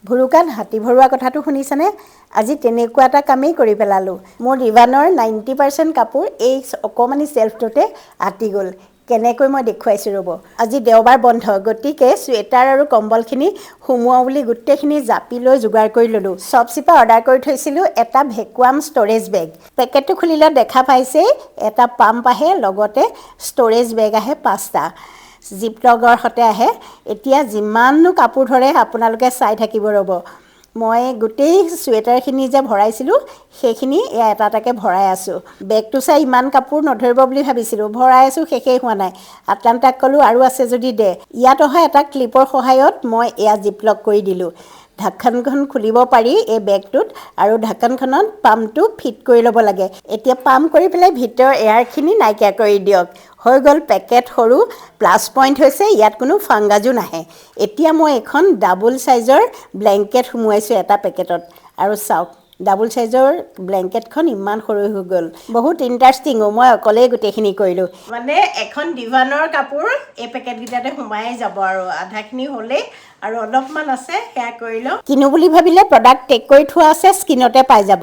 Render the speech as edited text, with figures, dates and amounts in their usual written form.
ভুৰুকাত হাতী ভৰোৱা কথাটো শুনিছানে? আজি তেনেকুৱা এটা কামেই কৰি পেলালোঁ। মোৰ ৰিবানৰ 90% কাপোৰ এই অকণমানি চেল্ফটোতে আঁতি গ'ল। কেনেকৈ মই দেখুৱাইছোঁ ৰ'ব। আজি দেওবাৰ বন্ধ, গতিকে চুৱেটাৰ আৰু কম্বলখিনি সুমুৱাওঁ বুলি গোটেইখিনি জাপি লৈ যোগাৰ কৰি ল'লোঁ। চপচিপা অৰ্ডাৰ কৰি থৈছিলোঁ এটা ভেকুৱাম ষ্ট'ৰেজ বেগ। পেকেটটো খুলিলে দেখা পাইছেই, এটা পাম্প আহে, লগতে ষ্ট'ৰেজ বেগ আহে 5টা। জিপলগৰ সৈতে আহে। এতিয়া যিমাননো কাপোৰ ধৰে আপোনালোকে চাই থাকিব ৰ'ব। মই গোটেই চুৱেটাৰখিনি যে ভৰাইছিলোঁ সেইখিনি এয়া এটা এটাকৈ ভৰাই আছোঁ। বেগটো চাই ইমান কাপোৰ নধৰিব বুলি ভাবিছিলোঁ, ভৰাই আছোঁ, শেষেই হোৱা নাই। আটলাণ্টাক ক'লোঁ আৰু আছে যদি দে। ইয়াত অহা এটা ক্লিপৰ সহায়ত মই এয়া জিপলক কৰি দিলোঁ। ঢাকনখন খুলিব পাৰি এই বেগটোত আৰু ঢাকনখনত পাম্পটো ফিট কৰি ল'ব লাগে। এতিয়া পাম্প কৰি পেলাই ভিতৰৰ এয়াৰখিনি নাইকিয়া কৰি দিয়ক। হৈ গ'ল পেকেট সৰু। প্লাছ পইণ্ট হৈছে ইয়াত কোনো ফাংগাজো নাহে। এতিয়া মই এখন ডাবল চাইজৰ ব্লেংকেট সুমুৱাইছোঁ এটা পেকেটত আৰু চাওক ডাবল চাইজৰ ব্লেংকেটখন ইমান সৰু হৈ গ'ল। বহুত ইণ্টাৰেষ্টিং মই অকলেই গোটেইখিনি কৰিলোঁ। মানে এখন ডিভানৰ কাপোৰ এই পেকেটকেইটাতে সোমাই যাব আৰু আধাখিনি হ'লেই আৰু অলপমান আছে, সেয়া কৰি লওঁ। কিনো বুলি ভাবিলে প্ৰডাক্ট টেগ কৰি থোৱা আছে, স্ক্ৰীণতে পাই যাব।